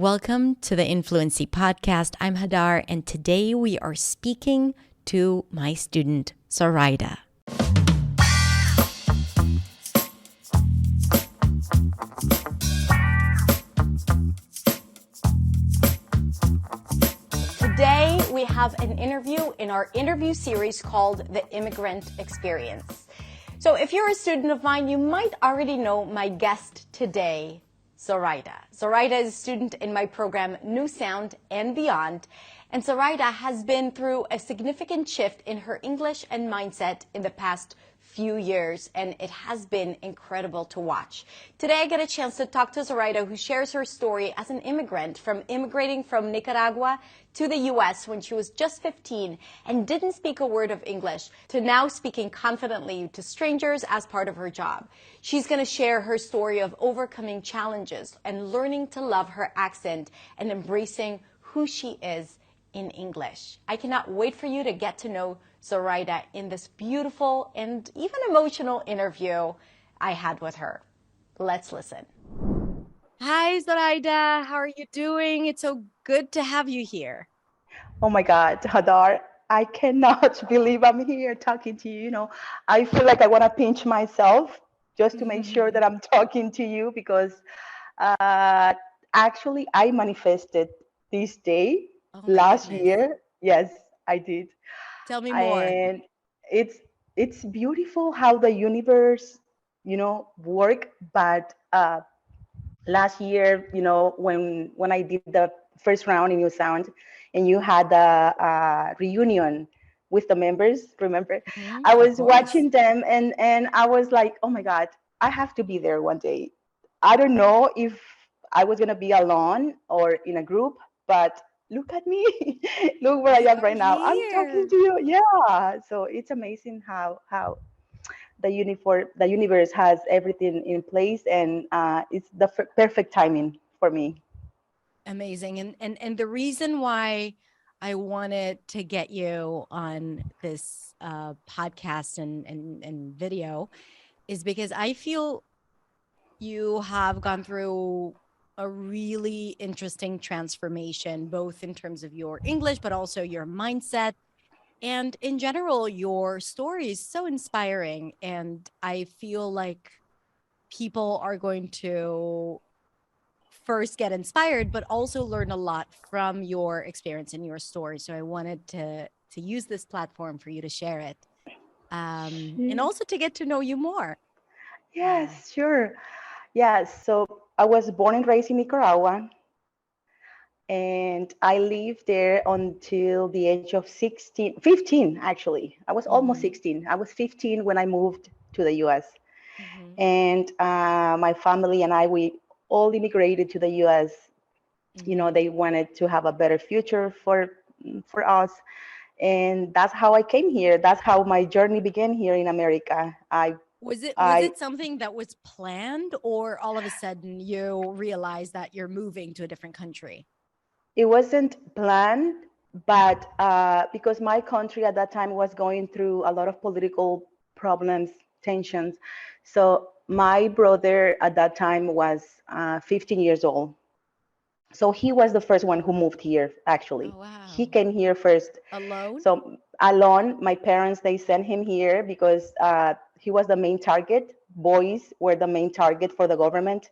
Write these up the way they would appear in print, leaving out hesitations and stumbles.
Welcome to the Influency Podcast. I'm Hadar, and today we are speaking to my student, Zoraida. Today, we have an interview in our interview series called The Immigrant Experience. So if you're a student of mine, you might already know my guest today, Zoraida. Zoraida is a student in my program, New Sound and Beyond. And Zoraida has been through a significant shift in her English and mindset in the past few years, and it has been incredible to watch. Today I get a chance to talk to Zoraida, who shares her story as an immigrant, from immigrating from Nicaragua to the US when she was just 15 and didn't speak a word of English, to now speaking confidently to strangers as part of her job. She's going to share her story of overcoming challenges and learning to love her accent and embracing who she is in English. I cannot wait for you to get to know Zoraida in this beautiful and even emotional interview I had with her. Let's listen. Hi, Zoraida. How are you doing? It's so good to have you here. Oh my God, Hadar, I cannot believe I'm here talking to you. I feel like I want to pinch myself just to make sure that I'm talking to you because uh, actually I manifested this day last year. Yes, I did. Tell me more. And it's beautiful how the universe, work. But last year, when I did the first round in New Sound, and you had a reunion with the members, remember? I Of was course. watching them, and I was like, oh my God, I have to be there one day. I don't know if I was gonna be alone or in a group, but look at me. Look where I am You're right now. I'm talking here. to you. Yeah. So it's amazing how the universe has everything in place, and it's the perfect timing for me. Amazing. And the reason why I wanted to get you on this podcast and video is because I feel you have gone through a really interesting transformation, both in terms of your English, but also your mindset. And in general, your story is so inspiring. And I feel like people are going to first get inspired, but also learn a lot from your experience and your story. So I wanted to use this platform for you to share it, and also to get to know you more. Uh, Yes, sure. Yes, so I was born and raised in Nicaragua, and I lived there until the age of 16, 15 actually. I was almost mhm, 16. I was 15 when I moved to the US. mhm, And my family and I, we all immigrated to the US. mhm. They wanted to have a better future for us. And that's how I came here. That's how my journey began here in America. Was it I something that was planned, or all of a sudden you realize that you're moving to a different country? It wasn't planned, but because my country at that time was going through a lot of political problems, tensions. So my brother at that time was 15 years old. So he was the first one who moved here, Oh actually. He wow. came here first. Alone? So alone, my parents, they sent him here because he was the main target. Boys were the main target for the government.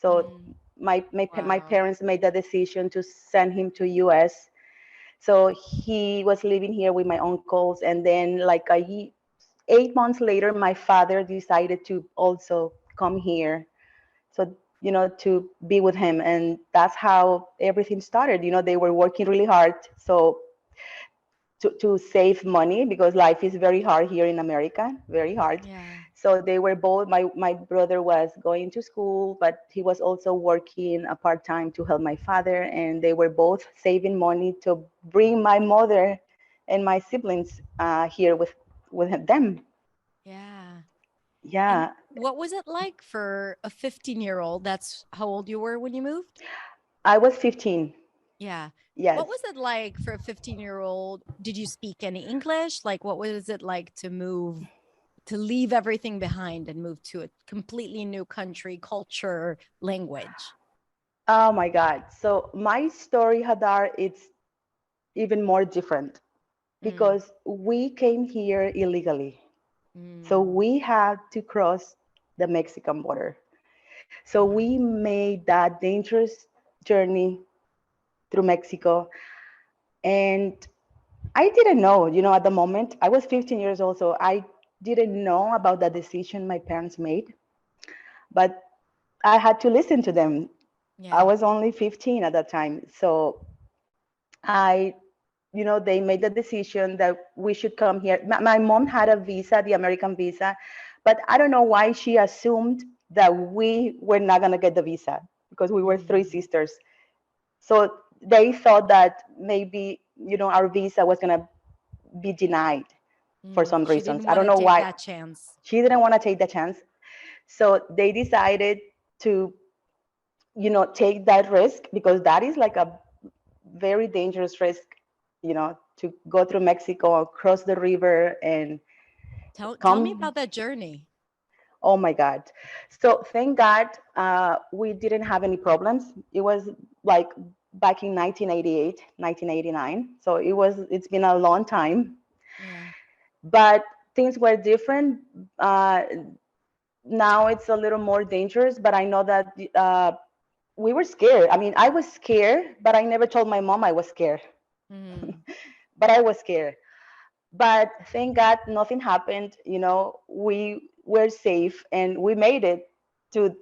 So Mm, my wow. parents made the decision to send him to US. So he was living here with my uncles, and then like 8 months later, my father decided to also come here. So to be with him, and that's how everything started. They were working really hard. So to save money because life is very hard here in America, very hard. Yeah. So they were both. My brother was going to school, but he was also working a part time to help my father, and they were both saving money to bring my mother and my siblings here with them. Yeah. And Yeah, what was it like for a 15-year-old? That's how old you were when you moved? I was 15. Yeah. Yes. What was it like for a 15-year-old? Did you speak any English? Like, what was it like to move, to leave everything behind and move to a completely new country, culture, language? Oh my God. So my story, Hadar, it's even more different Mm, because we came here illegally. So mm, we had to cross the Mexican border. So wow. we made that dangerous journey through Mexico. And I didn't know, at the moment, I was 15 years old, so I didn't know about the decision my parents made, but I had to listen to them. I Yeah. was only 15 at that time. So I, they made the decision that we should come here. My mom had a visa, the American visa, but I don't know why she assumed that we were not going to get the visa because we were three Mm, sisters. So they thought that maybe, our visa was going to be denied for some she reasons. didn't I want don't to know take why. that chance. She didn't want to take the chance. So they decided to, take that risk because that is like a very dangerous risk, to go through Mexico, cross the river and Tell me come. about that journey. Oh my God. So thank God we didn't have any problems. It was like back in 1988, 1989. So it's been a long time, Yeah. but things were different. Now it's a little more dangerous, but I know that we were scared. I mean, I was scared, but I never told my mom I was scared, Mm, but I was scared. But thank God nothing happened. We were safe and we made it to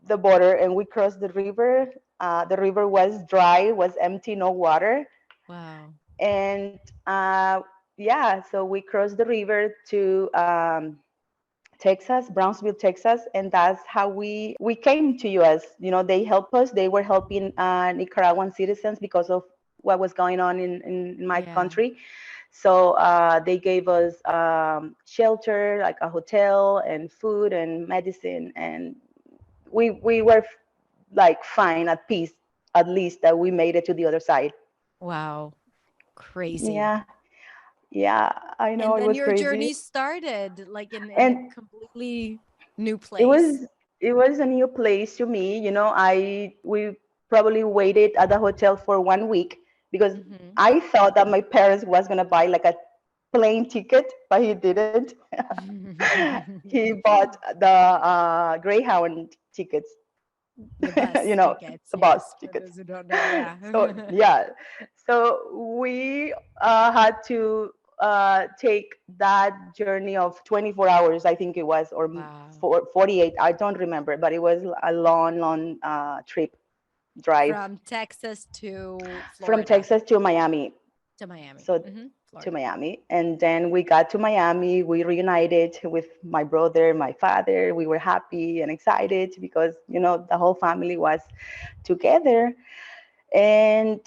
the border and we crossed the river. The river was dry, was empty, no water. wow. And yeah, so we crossed the river to Texas, Brownsville, Texas, and that's how we came to US. They helped us. They were helping Nicaraguan citizens because of what was going on in my Yeah. country. So they gave us shelter, like a hotel and food and medicine, and we were like fine, at peace, at least that we made it to the other side. Wow. Crazy. Yeah, yeah, I know And it then was your crazy, journey started like in a and completely new it place. was it was a new place to me. We probably waited at the hotel for 1 week because Hmm. I thought that my parents was gonna buy like a plane ticket, but he didn't. He bought the Greyhound tickets, The bus you know, tickets, the bus yes. For tickets. those who don't know, yeah. So yeah, so we had to take that journey of 24 hours, I think it was, or Wow. 48. I don't remember, but it was a long, long trip drive From Texas to from Florida Texas to Miami. to Miami. So to Florida. Miami. And then we got to Miami. We reunited with my brother, my father. We were happy and excited because, the whole family was together. And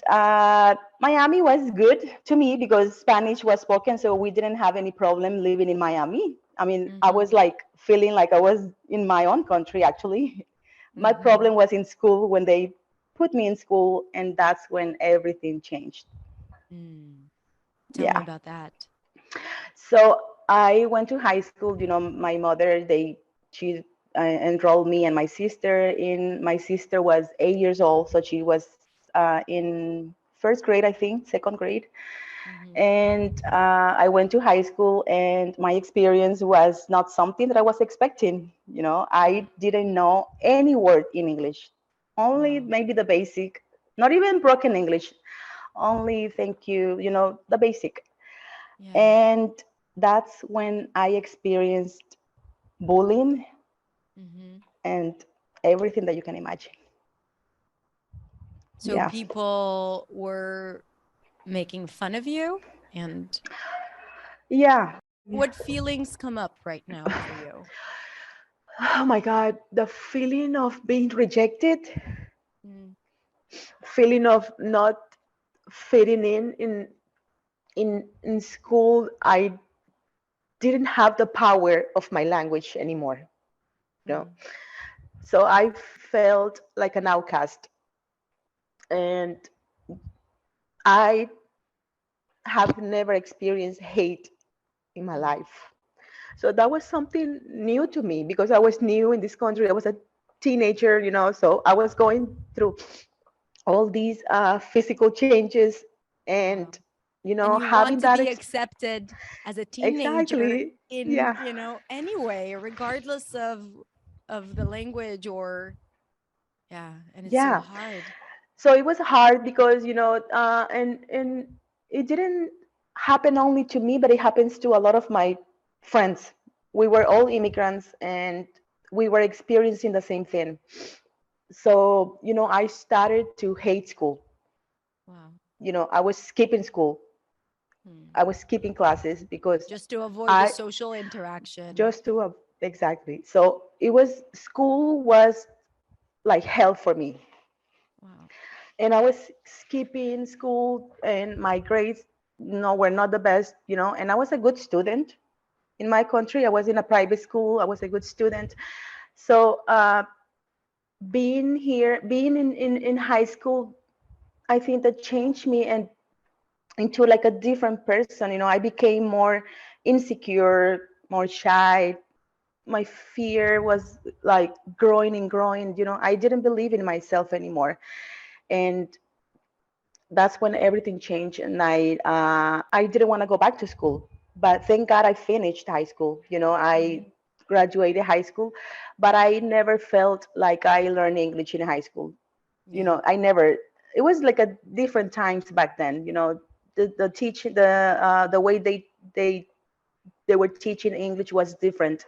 Miami was good to me because Spanish was spoken, so we didn't have any problem living in Miami. I mean, I was Hmm. like feeling like I was in my own country, actually. My Hmm. problem was in school when they put me in school, and that's when everything changed. Mm. Tell me Yeah. about that. So I went to high school. My mother, she enrolled me and my sister in. My sister was 8 years old, so she was in first grade, I think, second grade. Hmm. And I went to high school, and my experience was not something that I was expecting. I Mm. didn't know any word in English, only Wow. maybe the basic, not even broken English, only thank you, the basic. Yeah. And that's when I experienced bullying Hmm. and everything that you can imagine. So Yeah. people were making fun of you, and Yeah. what feelings come up right now for you? Oh my God. The feeling of being rejected, Mm. feeling of not fitting in school. I didn't have the power of my language anymore. You know? Mm. So I felt like an outcast. And I have never experienced hate in my Mm. life. So that was something new to me because I was new in this country. I was a teenager, so I was going through all these physical changes, Wow. and And you want having to that be accepted as a teenager exactly, in, yeah, any way, regardless of the language or yeah, and it's so yeah. hard. So it was hard because and it didn't happen only to me, but it happens to a lot of my friends. We were all immigrants, and we were experiencing the same thing. So I started to hate school. Wow. I was skipping school. Hmm. I was skipping classes because Just to avoid the I social interaction. just to exactly. So it was school was like hell for me, Wow. and I was skipping school, and my grades were not the best, and I was a good student in my country. I was in a private school. I was a good student. So being here, being in high school, I think that changed me and into like a different person. I became more insecure, more shy. My fear was like growing and growing. I didn't believe in myself anymore, and that's when everything changed. And I didn't want to go back to school, but thank God I finished high school. I Mhm. graduated high school, but I never felt like I learned English in high school. Yeah. I never. It was like a different times back then. The teaching, the way they were teaching English was different.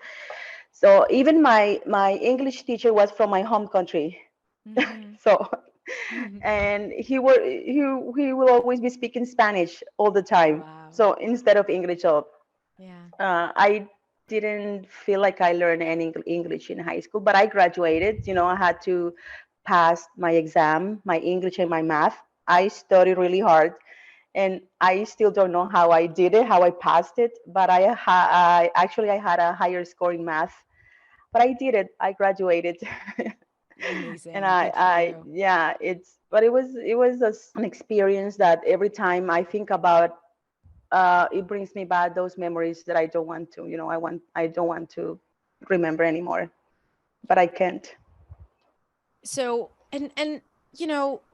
So even my English teacher was from my home country. Mhm. So Mhm. and he will always be speaking Spanish all the time. Wow. So instead of English, so Yeah. I didn't feel like I learned any English in high school, but I graduated. I had to pass my exam, my English and my math. I studied really hard, and I still don't know how I did it, how I passed it, but I actually I had a higher score in math, but I did it. I graduated. And Amazing. I, Good for I, you. yeah, but an experience that every time I think about, it brings me back those memories that I don't want to, I don't want to remember anymore, but I can't. So, and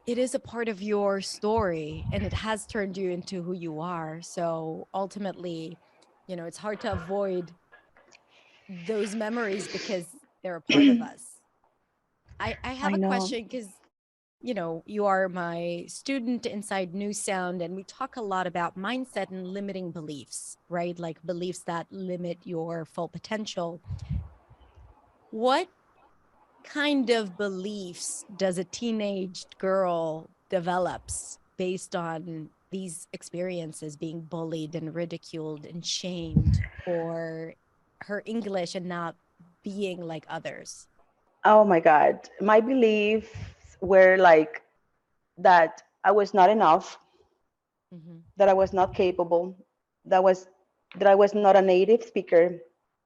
it is a part of your story and it has turned you into who you are. So, ultimately, it's hard to avoid those memories because they're a part of us. I have I a know. question because you are my student inside New Sound, and we talk a lot about mindset and limiting beliefs, right? Like beliefs that limit your full potential. What kind of beliefs does a teenage girl develops based on these experiences, being bullied and ridiculed and shamed for her English and not being like others? Oh my God. My beliefs were like that I was not enough, Mm-hmm. that I was not capable, that was that I was not a native speaker,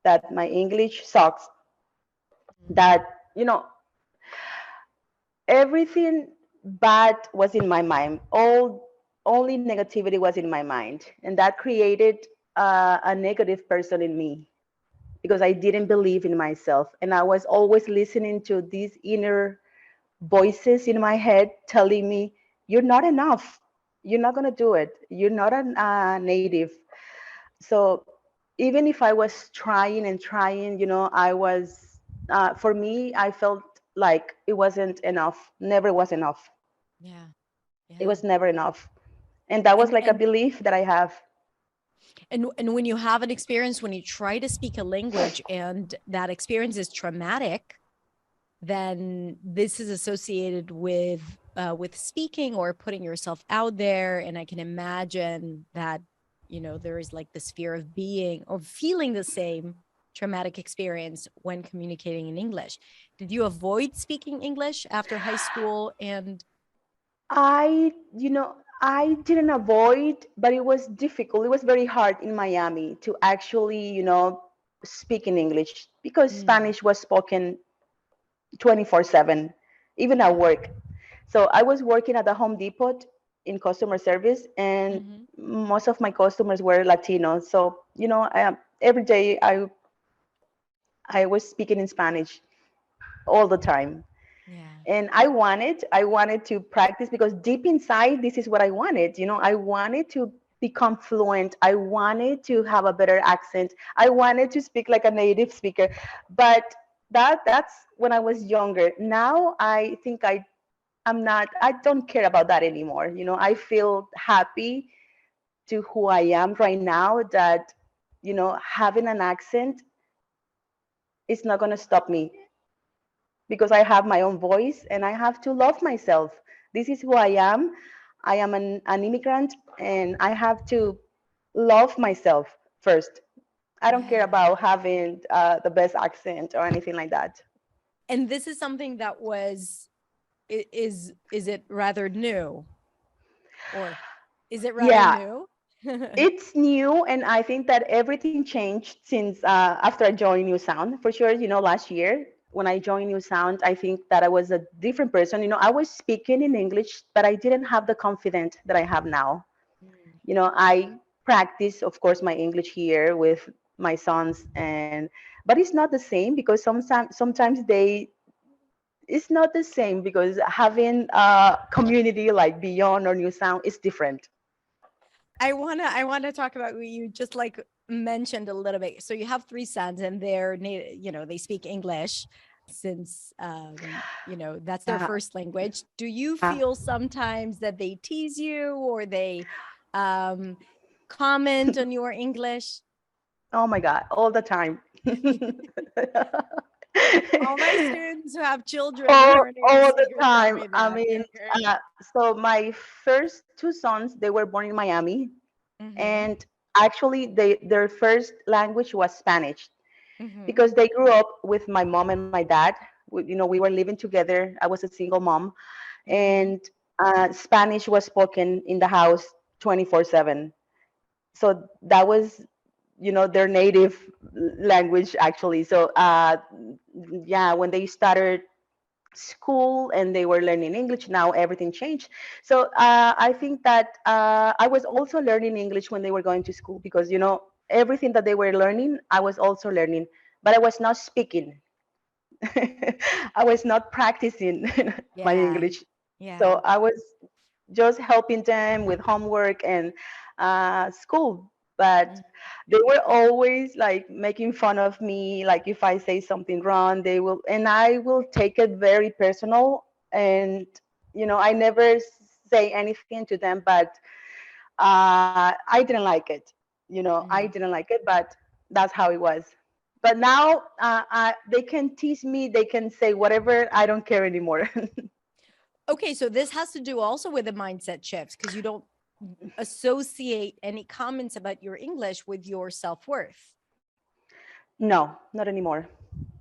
that my English sucks, that, you know, everything bad was in my mind. Only negativity was in my mind, and that created a negative person in me because I didn't believe in myself, and I was always listening to these inner voices in my head telling me, "You're not enough. You're not gonna do it. You're not a native." So even if I was trying and trying, I was for me, I felt like it wasn't enough. Never was enough. Yeah, It yeah. was never enough. And that was And like a and belief that I have. and when you have an experience, when you try to speak a language and that experience is traumatic, then this is associated with speaking or putting yourself out there. And I can imagine that there is like this fear of being or feeling the same traumatic experience when communicating in English. Did you avoid speaking English after high school? And I didn't avoid, but it was difficult. It was very hard in Miami to actually, speak in English because mm, Spanish was spoken 24/7, even at yeah. work. So I was working at the Home Depot in customer service, and Hmm. most of my customers were Latinos. So, every day I was speaking in Spanish. all the time. Yeah. And I wanted to practice because deep inside, this is what I wanted. I wanted to become fluent. I wanted to have a better accent. I wanted to speak like a native speaker. But that's when I was younger. Now I think I don't care about that anymore. I feel happy to who I am right now, that, having an accent is not going to stop me, because I have my own voice and I have to love myself. This is who I am. I am an immigrant, and I have to love myself first. I don't care Yeah. about having the best accent or anything like that. And this is something that is it rather new, or is it rather Yeah, new? it's new, and I think that everything changed since after I joined New Sound. For sure, last year when I joined New Sound, I think that I was a different person. I was speaking in English, but I didn't have the confidence that I have now. Mm. I practice, of course, my English here with my sons, but it's not the same, because sometimes it's not the same, because having a community like Beyond or New Sound is different. I wanna talk about what you just like mentioned a little bit. So you have three sons, and they're they speak English since that's their Yeah, first language. Do you yeah. feel sometimes that they tease you, or they um comment on your English? Oh my God, all the time. All my students who have children who all, are native all the speakers tell time. me I that. mean, so my first two sons, they were born in Miami, Mm-hmm. and actually their first language was Spanish, Mm-hmm. because they grew up with my mom and my dad. We were living together. I was a single mom, Mm-hmm. and Spanish was spoken in the house 24/7. So that was, their native language, actually. So yeah, when they started school and they were learning English, now everything changed. So I think that I was also learning English when they were going to school, because everything that they were learning, I was also learning, but I was not speaking. I was not practicing my Yeah. English. Yeah. So I was just helping them with homework and school. But Mm. they were always like making fun of me. Like if I say something wrong, and I will take it very personal. And, I never say anything to them, but I didn't like it. I Mm. didn't like it, but that's how it was. But now they can tease me, they can say whatever. I don't care anymore. Okay, so this has to do also with the mindset shifts, because you don't associate any comments about your English with your self-worth. No, not anymore.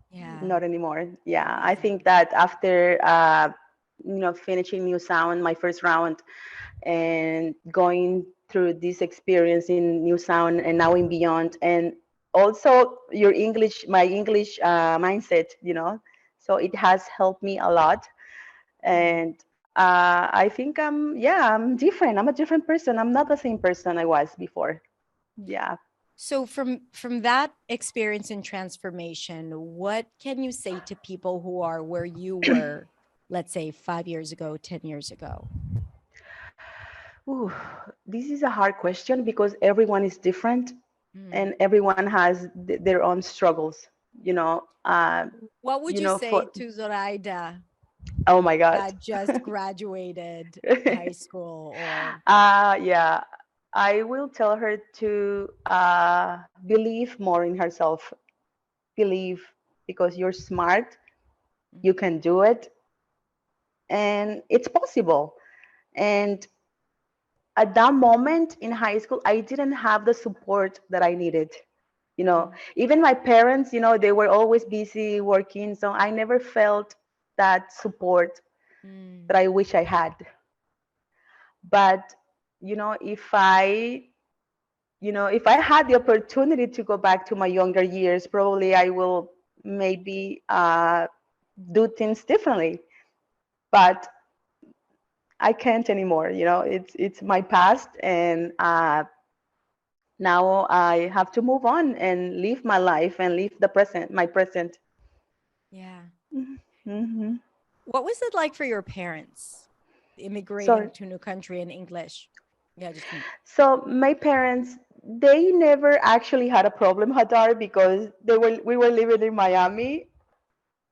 Yeah. Not anymore. Yeah, I Yeah. think that after finishing New Sound, my first round, and going through this experience in New Sound and now in Beyond, and also my English mindset, so it has helped me a lot. Mm. And I think I'm different. I'm a different person. I'm not the same person I was before. Yeah. So from that experience and transformation, what can you say to people who are where you were, let's say 5 years ago, 10 years ago? Ooh, this is a hard question, because everyone is different, Mm. and everyone has their own struggles. You know, uh, What would you say for to Zoraida oh my God. that just graduated high school, or Yeah, I will tell her to believe more in herself. Believe, because you're smart, you can do it, and it's possible. And at that moment in high school, I didn't have the support that I needed. Even my parents, they were always busy working, so I never felt that support Mm. that I wish I had. But if I had the opportunity to go back to my younger years, probably I will maybe do things differently. But I can't anymore. It's my past, and now I have to move on and live my life and live my present. Yeah. Hmm. What was it like for your parents So, immigrating to a new country in English? Yeah, just so my parents, they never actually had a problem, Hadar, because we were living in Miami,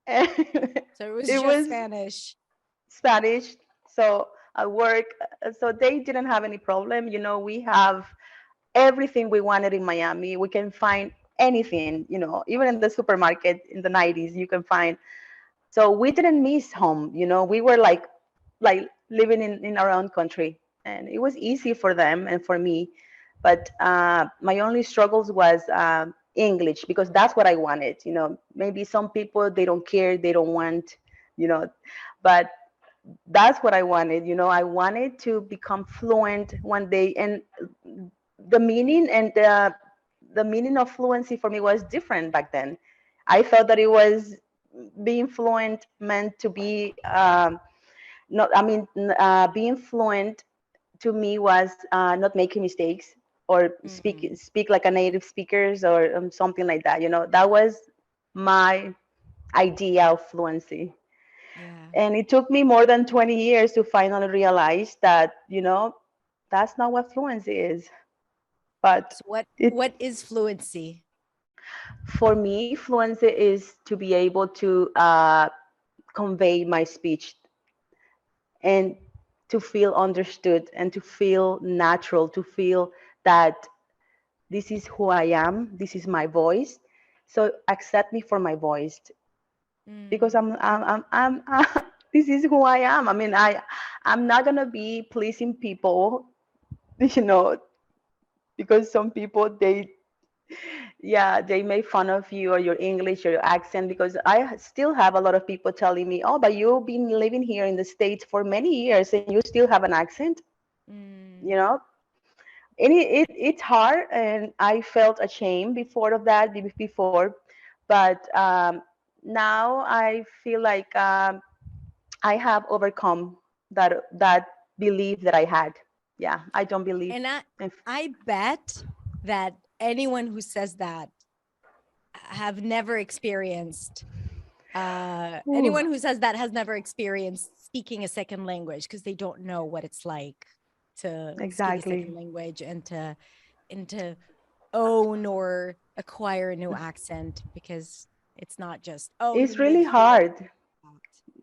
and so it was it just was Spanish. Spanish. So at work, so they didn't have any problem. We have everything we wanted in Miami. We can find anything, even in the supermarket in the 90s, you can find. So we didn't miss home. We were like living in our own country, and it was easy for them and for me. But my only struggles was English, because that's what I wanted. Maybe some people, they don't care, they don't want, you know, but that's what I wanted. I wanted to become fluent one day, and the meaning and the meaning of fluency for me was different back then. I thought that it was being fluent meant to be not. I mean, being fluent to me was not making mistakes or Mm-hmm. speak like a native speakers or something like that. That was my idea of fluency. Yeah. And it took me more than 20 years to finally realize that, that's not what fluency is. But So what it, what is fluency? for me, fluency is to be able to convey my speech and to feel understood and to feel natural, to feel that this is who I am, this is my voice. So accept me for my voice, because Mm. this is who I am. I mean, I'm not gonna be pleasing people, you know, because some people, yeah, they make fun of you or your English or your accent. Because I still have a lot of people telling me, oh, but you've been living here in the States for many years and you still have an accent, you Mm. know. And it's hard, and I felt ashamed before of that before, but now I feel like I have overcome that belief that I had. Yeah, I don't believe. And In, I bet that anyone who says that have never experienced Ooh, anyone who says that has never experienced speaking a second language, because they don't know what it's like to speak a second exactly. language and to own or acquire a new accent, because it's not just, oh, you It's live really here. hard.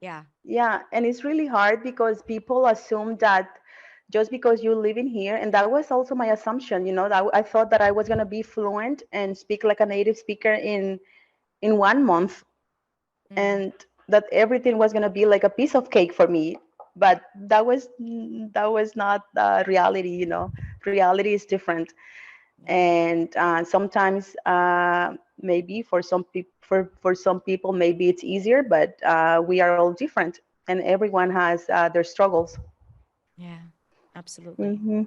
Yeah. Yeah, and it's really hard because people assume that just because you live in here, and that was also my assumption, that I thought that I was gonna be fluent and speak like a native speaker in 1 month, Mm. and that everything was gonna be like a piece of cake for me. But that was not the reality. Reality is different, Yeah. and sometimes maybe for some people maybe it's easier, but we are all different, and everyone has their struggles. Yeah. Absolutely. Hmm.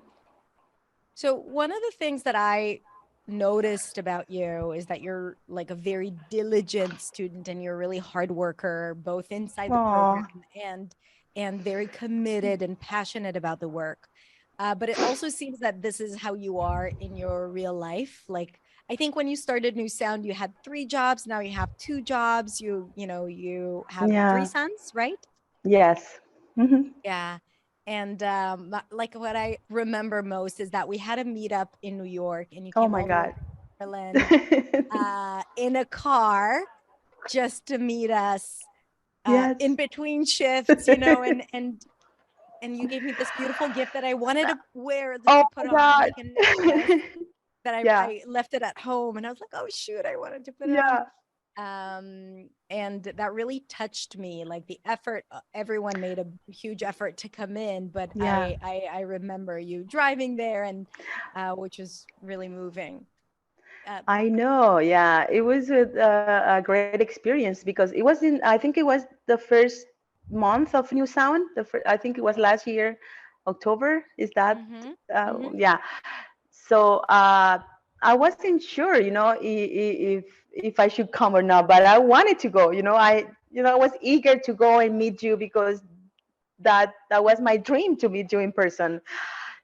So one of the things that I noticed about you is that you're like a very diligent student, and you're a really hard worker, both inside the program Oh, and and very committed and passionate about the work. But it also seems that this is how you are in your real life. Like, I think when you started New Sound, you had 3 jobs. Now you have 2 jobs. You have 3 sons, right? yes. Hmm. Yeah. And like, what I remember most is that we had a meetup in New York, and you Oh came my all the way God. to Maryland in a car just to meet us in Yes. between shifts, and you gave me this beautiful gift that I wanted to wear, Oh to put my on God. like a necklace, that I, Yeah. I left it at home, and I was like, oh shoot, I wanted to put it on. Yeah. And that really touched me, like the effort. Everyone made a huge effort to come in, but Yeah. I remember you driving there, and which was really moving. uh, I know. Yeah. It was a great experience because it was I think it was the first month of New Sound. I think it was last year, October. Is that? mm-hmm, mm-hmm. Yeah. So I wasn't sure, if I should come or not, but I wanted to go. I was eager to go and meet you because that was my dream, to meet you in person.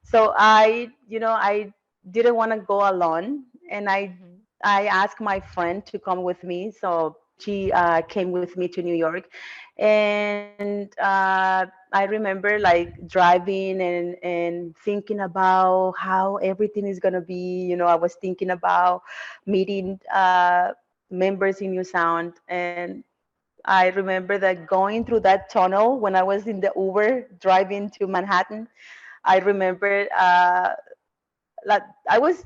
So I didn't want to go alone, and I Mm-hmm. I asked my friend to come with me. So she came with me to New York, and I remember like driving and thinking about how everything is gonna be. I was thinking about meeting members in New Sound, and I remember that going through that tunnel when I was in the Uber driving to Manhattan. I remember like I was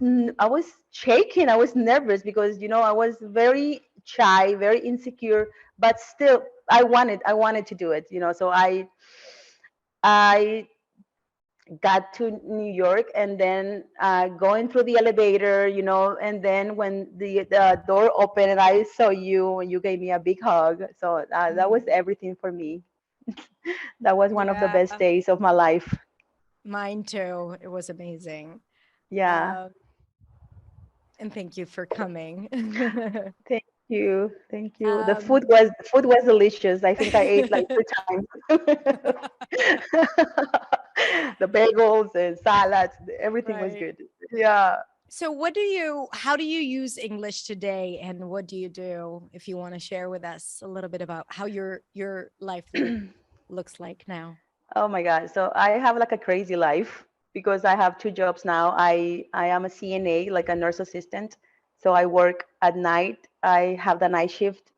shaking. I was nervous because I was very shy, very insecure, but still I wanted to do it. So I got to New York, and then going through the elevator, and then when the door opened and I saw you and you gave me a big hug. So that was Mm. everything for me. That was one of the Yeah, best days of my life. mine too. It was amazing. Yeah. Um, and thank you for coming. Thank you. Thank you. The food um, was the food was delicious. I think I ate like 3 times. The bagels and salads, everything was right. good. Yeah. So how do you use English today, and what do you do, if you want to share with us a little bit about how your life looks like now? Oh my God. So I have like a crazy life because I have 2 jobs now. I am a CNA, like a nurse assistant. So I work at night. I have the night shift,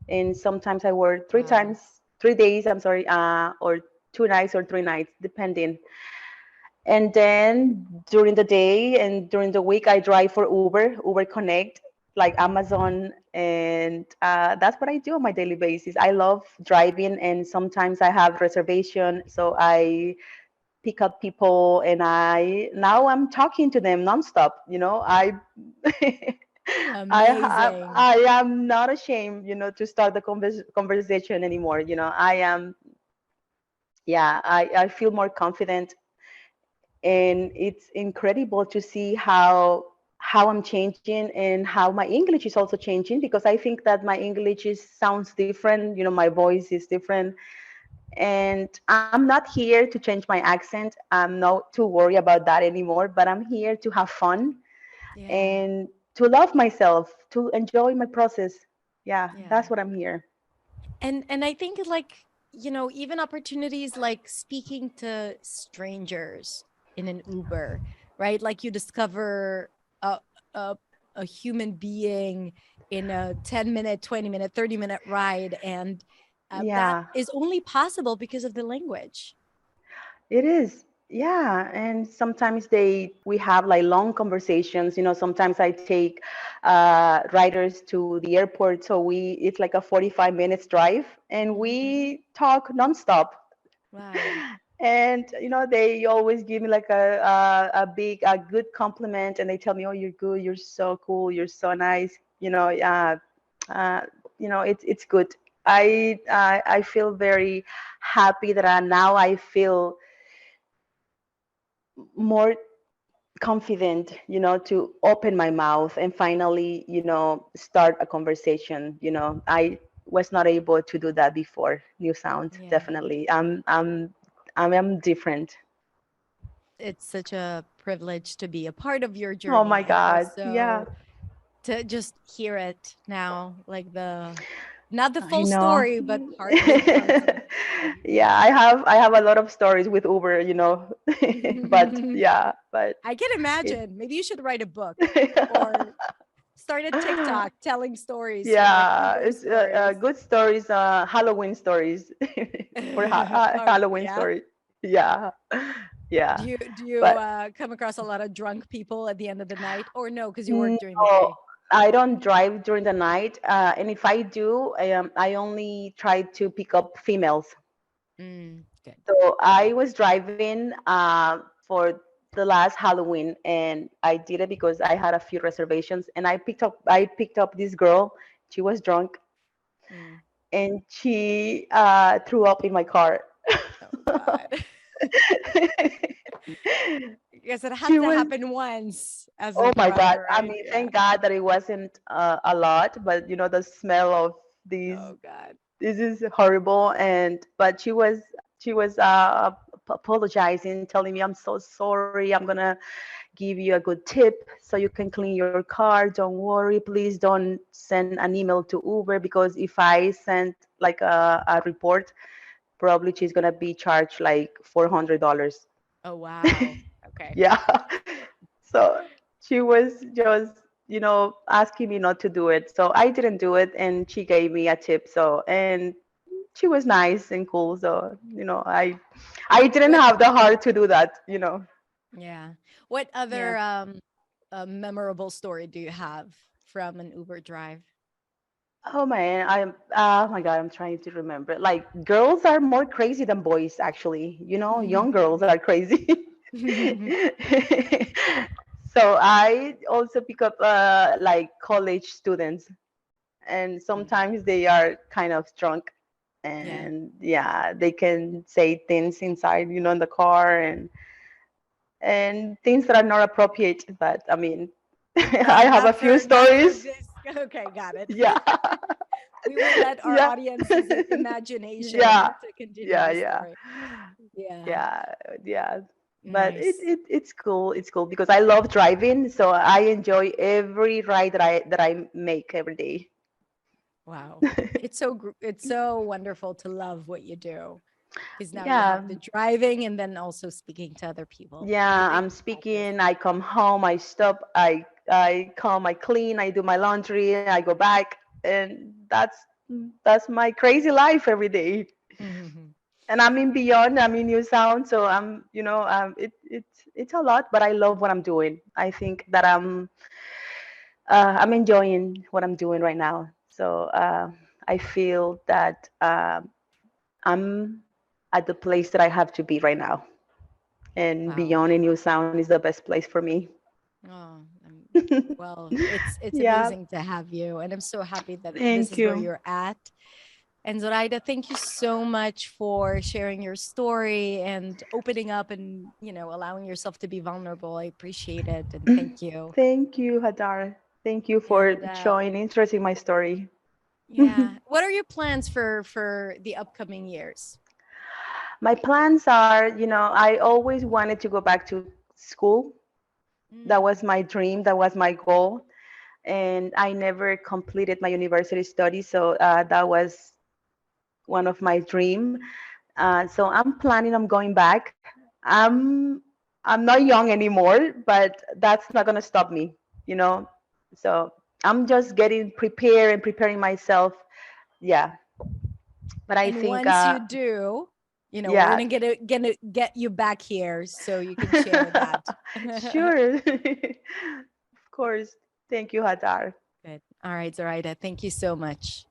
and sometimes I work three Wow. times, 3 days. I'm sorry, or 2 nights or 3 nights, depending. And then during the day and during the week, I drive for Uber Connect, like Amazon. And that's what I do on my daily basis. I love driving, and sometimes I have reservation. So I pick up people, and now I'm talking to them nonstop. Amazing. I am not ashamed, to start the conversation anymore. I am, yeah, I feel more confident, and it's incredible to see how I'm changing and how my English is also changing, because I think that my English sounds different. My voice is different, and I'm not here to change my accent. I'm not too worried about that anymore. But I'm here to have fun Yeah. and to love myself, to enjoy my process. Yeah, Yeah. that's what I'm here. And I think, like, even opportunities like speaking to strangers in an Uber, right? Like you discover a a, a human being in a 10-minute, 20-minute, 30-minute ride, and that Yeah. is only possible because of the language. It is. Yeah. And sometimes we have like long conversations. Sometimes I take riders to the airport. So it's like a 45 minutes drive, and Mhm. we talk nonstop. Wow. And, they always give me like a good compliment, and they tell me, oh, you're good. You're so cool. You're so nice. Uh, it's good. I feel very happy that now I feel more confident, to open my mouth and finally, start a conversation. I was not able to do that before New Sound. Yeah. Definitely. I'm different. It's such a privilege to be a part of your Oh my journey, and God. Yeah. also to just hear it now, like not the I full know. story, but big parts of your Yeah, life. I have a lot of stories with Uber, but yeah, but I can it imagine. Maybe you should write a book or start a TikTok telling stories, like yeah, Uber it's stories. good stories, Halloween stories for Oh, Halloween yeah. stories. Yeah, Do yeah, you but come across a lot of drunk people at the end of the night, or no, because you work no, during the day? I don't drive during the night, and if I do, I only try to pick up females. Good. So I was driving for the last Halloween, and I did it because I had a few reservations, and I picked up this girl. She was drunk, Mm. and she threw up in my car. Oh God. Yes, it has She to was, happen once as oh a my God. driver, I right? mean, Yeah. thank God that it wasn't a lot, but the smell of these Oh God. this is horrible. But she was apologizing, telling me, I'm so sorry. I'm going to give you a good tip so you can clean your car. Don't worry. Please don't send an email to Uber, because if I send like a report, probably she's going to be charged like $400. Oh, wow. Okay. Yeah. So she was just, asking me not to do it. So I didn't do it, and she gave me a tip. So, and she was nice and cool. So, I didn't What, have the heart to do that. yeah. What Yeah. other memorable story do you have from an Uber drive? Oh man, oh my God, I'm trying to remember. Like, girls are more crazy than boys, actually. Young girls are crazy. So I also pick up like college students, and sometimes they are kind of drunk, Yeah. and yeah, they can say things inside, in the car, and things that are not appropriate. But I mean, I have a few Not for stories. this. Okay, got it. Yeah. We will let our Yeah. audience's imagination Yeah. to continue Yeah. the Yeah. story. Yeah. Yeah. Yeah. But Nice. it's cool. It's cool because I love driving, so I enjoy every ride that I make every day. Wow. It's so wonderful to love what you do, because now you Yeah. have the driving and then also speaking to other people. I Yeah, think I'm that is, speaking, I come home, I stop, I come, I clean, I do my laundry, I go back, and that's my crazy life every day. Mhm. And I'm in Beyond, I'm in New Sound, so it's a lot, but I love what I'm doing. I think that I'm enjoying what I'm doing right now. So I feel that I'm at the place that I have to be right now, and Wow. Beyond in New Sound is the best place for me. Oh, well, it's Yeah, amazing to have you, and I'm so happy that this thank is where you. you're at. And Zoraida, thank you so much for sharing your story and opening up and, allowing yourself to be vulnerable. I appreciate it, and thank you. Thank you, Hadar. Thank you for And showing interest in my story. yeah, what are your plans for the upcoming years? My plans are, I always wanted to go back to school. That was Mm, my dream, that was my goal. And I never completed my university studies, so that was one of my dream. So I'm planning on going back. I'm I'm not young anymore, but that's not gonna stop me, you know. So I'm just getting prepared and preparing myself. Yeah, but I and think, once you do, we're yeah, gonna get you back here so you can share that. sure, of course. Thank you, Hadar. Good. All right, Zoraida, thank you so much.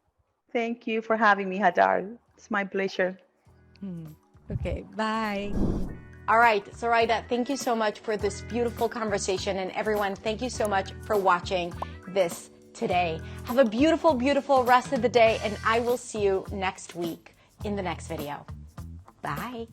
Thank you for having me, Hadar. It's my pleasure. Hmm. Okay, bye. All right, Zoraida, thank you so much for this beautiful conversation. And everyone, thank you so much for watching this today. Have a beautiful, beautiful rest of the day, and I will see you next week in the next video. Bye.